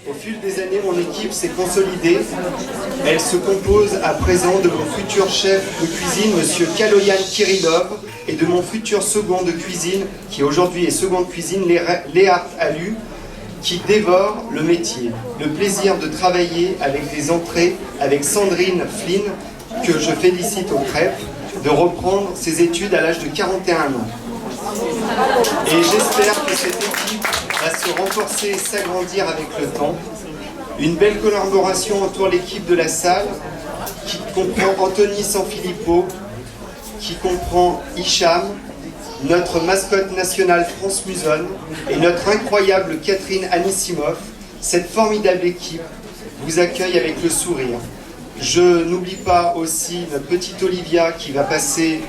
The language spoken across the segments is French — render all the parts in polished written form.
Au fil des années, mon équipe s'est consolidée. Elle se compose à présent de mon futur chef de cuisine, monsieur Kaloyan Kirillov, et de mon futur second de cuisine, qui aujourd'hui est second de cuisine, Léa Alu, qui dévore le métier. Le plaisir de travailler avec des entrées, avec Sandrine Flynn, que je félicite aux crêpes, de reprendre ses études à l'âge de 41 ans. Et j'espère que cette équipe va se renforcer et s'agrandir avec le temps. Une belle collaboration entoure l'équipe de la salle, qui comprend Anthony Sanfilippo, qui comprend Hicham, notre mascotte nationale France Musonne et notre incroyable Catherine Anissimov. Cette formidable équipe vous accueille avec le sourire. Je n'oublie pas aussi notre petite Olivia qui va passer,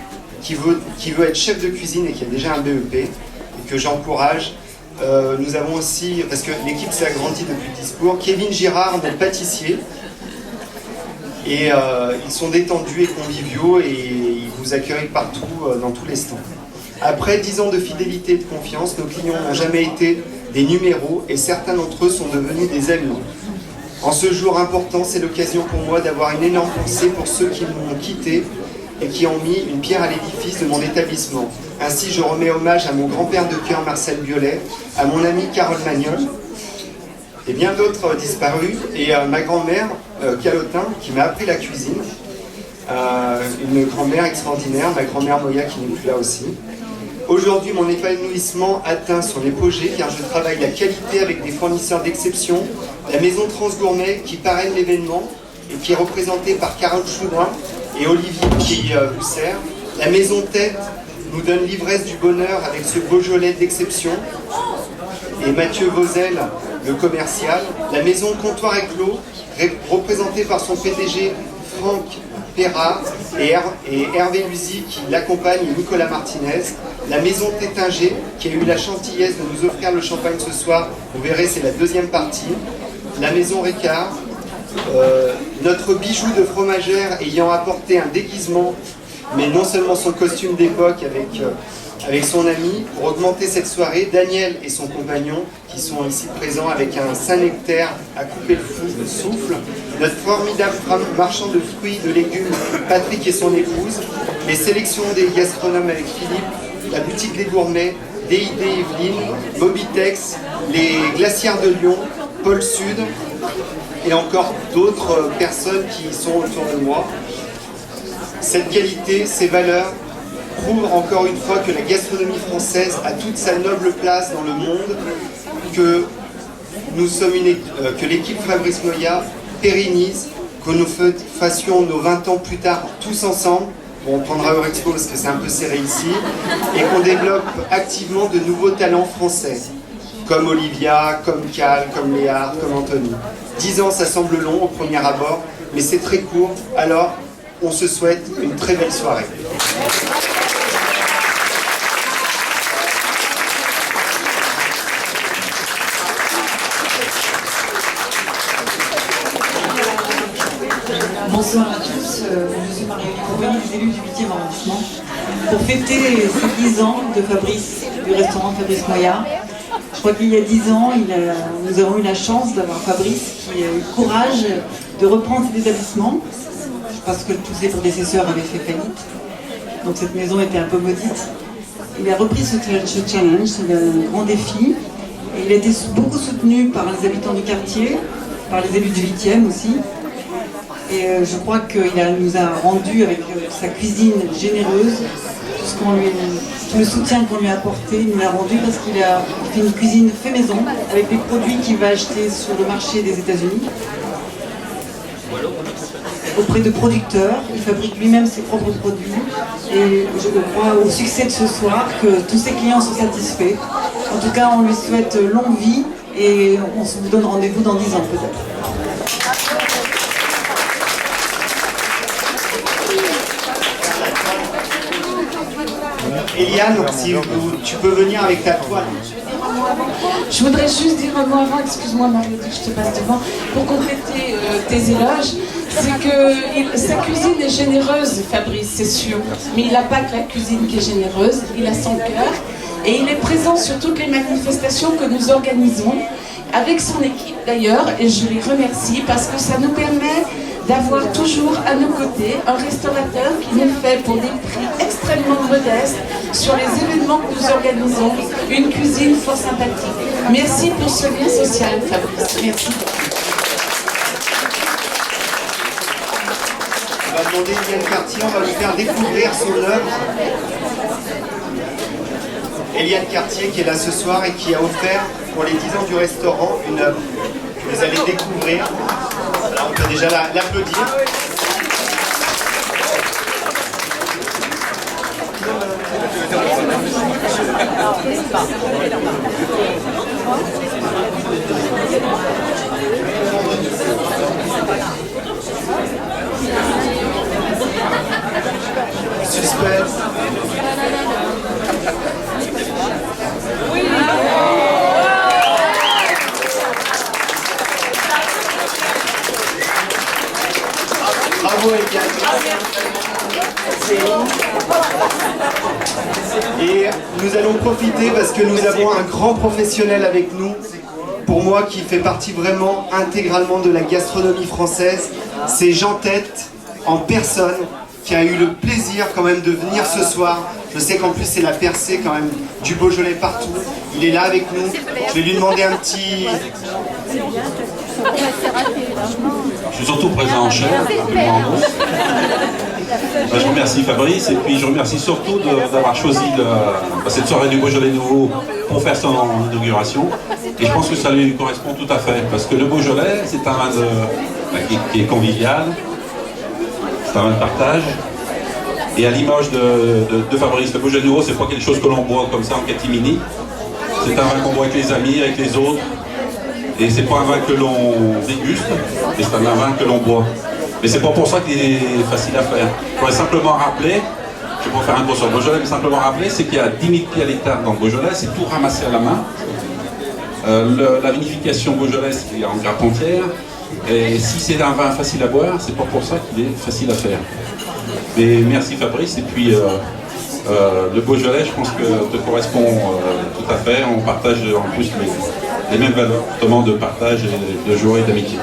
qui veut être chef de cuisine et qui a déjà un BEP et que j'encourage. Nous avons aussi, parce que l'équipe s'est agrandie depuis Discours, Kevin Girard, notre pâtissier. Et ils sont détendus et conviviaux et ils vous accueillent partout, dans tous les stands. Après 10 ans de fidélité et de confiance, nos clients n'ont jamais été des numéros et certains d'entre eux sont devenus des amis. En ce jour important, c'est l'occasion pour moi d'avoir une énorme pensée pour ceux qui m'ont quitté et qui ont mis une pierre à l'édifice de mon établissement. Ainsi, je remets hommage à mon grand-père de cœur, Marcel Biolay, à mon ami Carole Magnol, et bien d'autres disparus, et à ma grand-mère, Calotin, qui m'a appris la cuisine. Une grand-mère extraordinaire, ma grand-mère Moya, qui n'est plus là aussi. Aujourd'hui, mon épanouissement atteint son apogée car je travaille la qualité avec des fournisseurs d'exception. La maison Transgourmet qui parraine l'événement et qui est représentée par Carole Choudin et Olivier qui vous sert. La maison Tête nous donne l'ivresse du bonheur avec ce Beaujolais d'exception. Et Mathieu Vauzel, le commercial. La maison Comptoir et Clos, représentée par son PDG Franck Perra et Hervé Luzy qui l'accompagne et Nicolas Martinez. La maison Tétinger qui a eu la gentillesse de nous offrir le champagne ce soir. Vous verrez, c'est la deuxième partie. La maison Ricard. Notre bijou de fromagère ayant apporté un déguisement, mais non seulement son costume d'époque avec son ami, pour augmenter cette soirée, Daniel et son compagnon, qui sont ici présents avec un Saint-Nectaire à couper le souffle, notre formidable marchand de fruits, de légumes, Patrick et son épouse, les sélections des gastronomes avec Philippe, la boutique des gourmets, DID Evelyne, Mobitex, les glacières de Lyon, Pôle Sud, et encore d'autres personnes qui sont autour de moi. Cette qualité, ces valeurs, prouvent encore une fois que la gastronomie française a toute sa noble place dans le monde, que nous sommes que l'équipe Fabrice Moya pérennise, que nous fassions nos 20 ans plus tard tous ensemble. Bon, on prendra Eurexpo parce que c'est un peu serré ici, et qu'on développe activement de nouveaux talents français, comme Olivia, comme Cal, comme Léa, comme Anthony. 10 ans, ça semble long au premier abord, mais c'est très court, alors on se souhaite une très belle soirée. Bonsoir à tous, je suis Marie Compagnie des élus du 8e arrondissement pour fêter ces 10 ans de Fabrice, du restaurant Fabrice Moya. Je crois qu'il y a 10 ans, nous avons eu la chance d'avoir Fabrice qui a eu le courage de reprendre cet établissement parce que tous ses prédécesseurs avaient fait faillite. Donc cette maison était un peu maudite. Il a repris ce challenge, c'est un grand défi. Et il a été beaucoup soutenu par les habitants du quartier, par les élus du 8e aussi. Et je crois qu'il nous a rendu avec sa cuisine généreuse, tout le soutien qu'on lui a apporté, il nous l'a rendu parce qu'il a fait une cuisine fait maison avec des produits qu'il va acheter sur le marché des États-Unis auprès de producteurs. Il fabrique lui-même ses propres produits et je crois au succès de ce soir que tous ses clients sont satisfaits. En tout cas, on lui souhaite longue vie et on se donne rendez-vous dans 10 ans peut-être. Eliane, si tu peux venir avec ta toile. Je voudrais juste dire un mot avant, excuse-moi Marie, je te passe devant, pour compléter tes éloges. C'est que sa cuisine est généreuse, Fabrice, c'est sûr. Mais il n'a pas que la cuisine qui est généreuse, il a son cœur. Et il est présent sur toutes les manifestations que nous organisons. avec son équipe d'ailleurs, et je les remercie parce que ça nous permet d'avoir toujours à nos côtés un restaurateur qui nous fait pour des prix extrêmement modestes sur les événements que nous organisons, une cuisine fort sympathique. Merci pour ce lien social, Fabrice. Merci. On va demander à Eliane Cartier, on va lui faire découvrir son œuvre. Eliane Cartier qui est là ce soir et qui a offert pour les 10 ans du restaurant une œuvre que vous allez découvrir. Alors on peut déjà l'applaudir. Suspense. Bravo Eliane. Et nous allons profiter parce que nous avons un grand professionnel avec nous, pour moi qui fait partie vraiment intégralement de la gastronomie française. C'est Jean Tête en personne qui a eu le plaisir quand même de venir ce soir. Je sais qu'en plus c'est la percée quand même du Beaujolais partout. Il est là avec nous. Je vais lui demander un petit... Je suis surtout présent en chair. Je remercie Fabrice et puis je remercie surtout d'avoir choisi cette soirée du Beaujolais nouveau pour faire son inauguration. Et je pense que ça lui correspond tout à fait parce que le Beaujolais c'est un vin qui est convivial, c'est un vin de partage. Et à l'image de Fabrice, le Beaujolais nouveau c'est pas quelque chose que l'on boit comme ça en catimini. C'est un vin qu'on boit avec les amis, avec les autres. Et c'est pas un vin que l'on déguste, mais c'est un vin que l'on boit. Mais c'est pas pour ça qu'il est facile à faire. Je voudrais simplement rappeler, je vais pas faire un gros sur le Beaujolais, mais simplement rappeler, c'est qu'il y a 10 000 pieds à l'hectare dans le Beaujolais, c'est tout ramassé à la main. La vinification beaujolaise est en grappe entière, et si c'est un vin facile à boire, c'est pas pour ça qu'il est facile à faire. Mais merci Fabrice, et puis le Beaujolais, je pense que te correspond tout à fait. On partage en plus les mêmes valeurs, notamment de partage, et de joie et d'amitié.